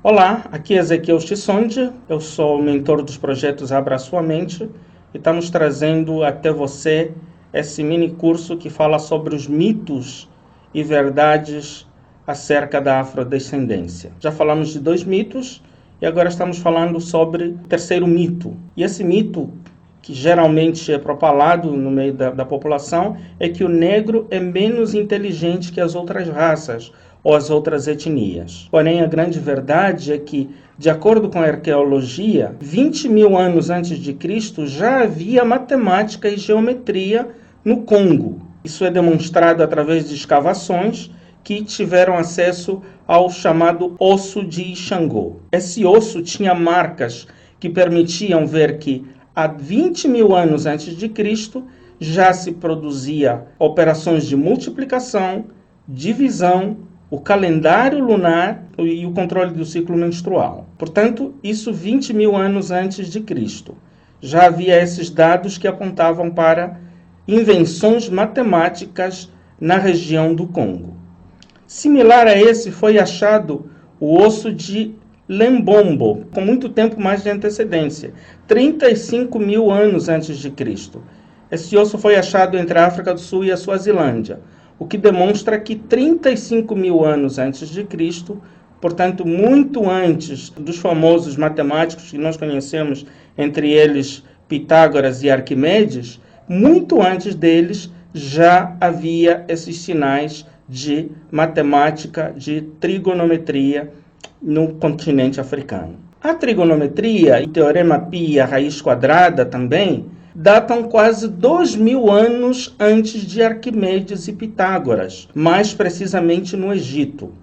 Olá, aqui é Ezequiel Chissonde, eu sou o mentor dos projetos Abra Sua Mente e estamos trazendo até você esse mini curso que fala sobre os mitos e verdades acerca da afrodescendência. Já falamos de 2 mitos e agora estamos falando sobre o terceiro mito. E esse mito, que geralmente é propalado no meio da população, é que o negro é menos inteligente que as outras raças ou as outras etnias. Porém, a grande verdade é que, de acordo com a arqueologia, 20 mil anos antes de Cristo já havia matemática e geometria no Congo. Isso é demonstrado através de escavações que tiveram acesso ao chamado osso de Xangô. Esse osso tinha marcas que permitiam ver que há 20 mil anos antes de Cristo já se produzia operações de multiplicação, divisão, o calendário lunar e o controle do ciclo menstrual. Portanto, isso 20 mil anos antes de Cristo. Já havia esses dados que apontavam para invenções matemáticas na região do Congo. Similar a esse foi achado o osso de Lembombo, com muito tempo mais de antecedência, 35 mil anos antes de Cristo. Esse osso foi achado entre a África do Sul e a Suazilândia, o que demonstra que 35 mil anos antes de Cristo, portanto muito antes dos famosos matemáticos que nós conhecemos, entre eles Pitágoras e Arquimedes, muito antes deles já havia esses sinais de matemática, de trigonometria no continente africano. A trigonometria, e o teorema π e a raiz quadrada também, datam quase 2 mil anos antes de Arquimedes e Pitágoras, mais precisamente no Egito.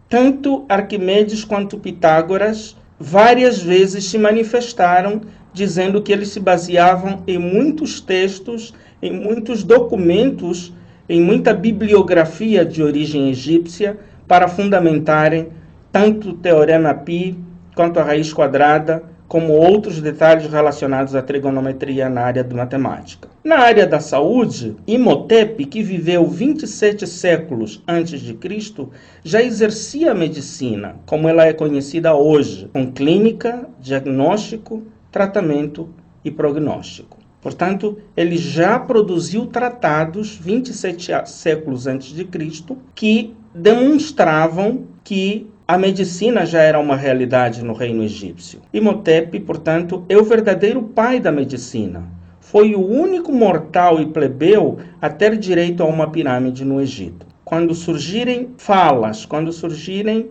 Tanto Arquimedes quanto Pitágoras várias vezes se manifestaram dizendo que eles se baseavam em muitos textos, em muitos documentos, em muita bibliografia de origem egípcia para fundamentarem tanto o teorema π quanto a raiz quadrada, como outros detalhes relacionados à trigonometria na área de matemática. Na área da saúde, Imhotep, que viveu 27 séculos antes de Cristo, já exercia a medicina, como ela é conhecida hoje, com clínica, diagnóstico, tratamento e prognóstico. Portanto, ele já produziu tratados 27 séculos antes de Cristo que demonstravam que a medicina já era uma realidade no reino egípcio. Imhotep, portanto, é o verdadeiro pai da medicina. Foi o único mortal e plebeu a ter direito a uma pirâmide no Egito. Quando surgirem falas, quando surgirem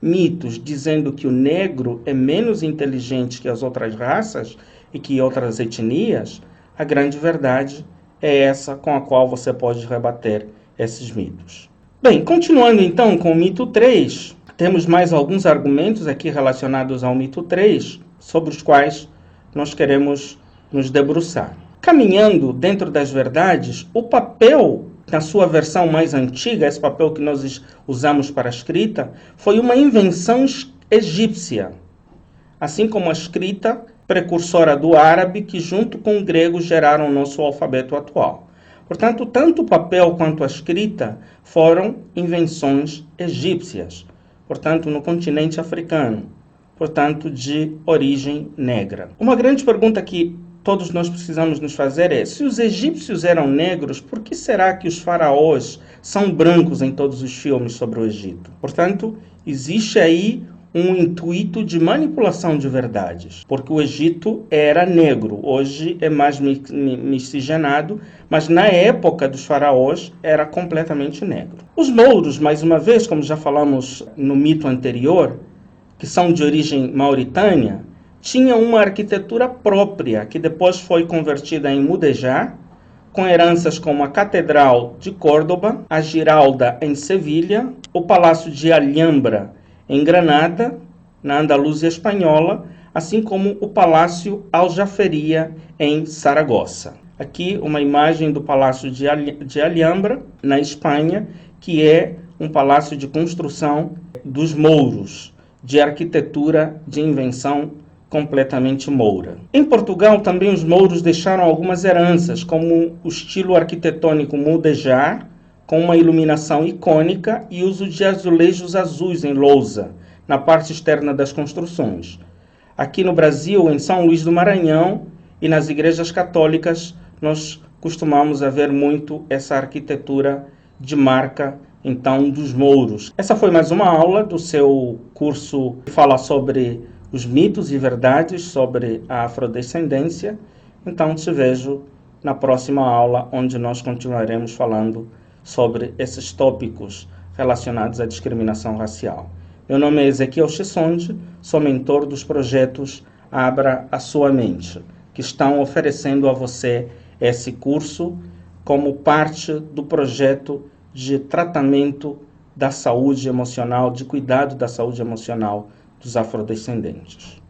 mitos dizendo que o negro é menos inteligente que as outras raças e que outras etnias, a grande verdade é essa com a qual você pode rebater esses mitos. Bem, continuando então com o mito 3, temos mais alguns argumentos aqui relacionados ao mito 3, sobre os quais nós queremos nos debruçar. Caminhando dentro das verdades, o papel, na sua versão mais antiga, esse papel que nós usamos para a escrita, foi uma invenção egípcia, assim como a escrita precursora do árabe, que junto com o grego geraram o nosso alfabeto atual. Portanto, tanto o papel quanto a escrita foram invenções egípcias, portanto, no continente africano, portanto, de origem negra. Uma grande pergunta que todos nós precisamos nos fazer é: se os egípcios eram negros, por que será que os faraós são brancos em todos os filmes sobre o Egito? Portanto, existe aí um intuito de manipulação de verdades, porque o Egito era negro, hoje é mais miscigenado, mas na época dos faraós era completamente negro. Os mouros, mais uma vez, como já falamos no mito anterior, que são de origem mauritânia, tinham uma arquitetura própria, que depois foi convertida em mudéjar, com heranças como a Catedral de Córdoba, a Giralda em Sevilha, o Palácio de Alhambra em Granada, na Andaluzia espanhola, assim como o Palácio Aljaferia em Saragossa. Aqui uma imagem do Palácio de Alhambra, na Espanha, que é um palácio de construção dos mouros, de arquitetura de invenção completamente moura. Em Portugal, também os mouros deixaram algumas heranças, como o estilo arquitetônico mudéjar, com uma iluminação icônica e uso de azulejos azuis em lousa, na parte externa das construções. Aqui no Brasil, em São Luís do Maranhão e nas igrejas católicas, nós costumamos ver muito essa arquitetura de marca, então, dos mouros. Essa foi mais uma aula do seu curso que fala sobre os mitos e verdades sobre a afrodescendência. Então, te vejo na próxima aula, onde nós continuaremos falando sobre esses tópicos relacionados à discriminação racial. Meu nome é Ezequiel Chissonde, sou mentor dos projetos Abra a Sua Mente, que estão oferecendo a você esse curso como parte do projeto de tratamento da saúde emocional, de cuidado da saúde emocional dos afrodescendentes.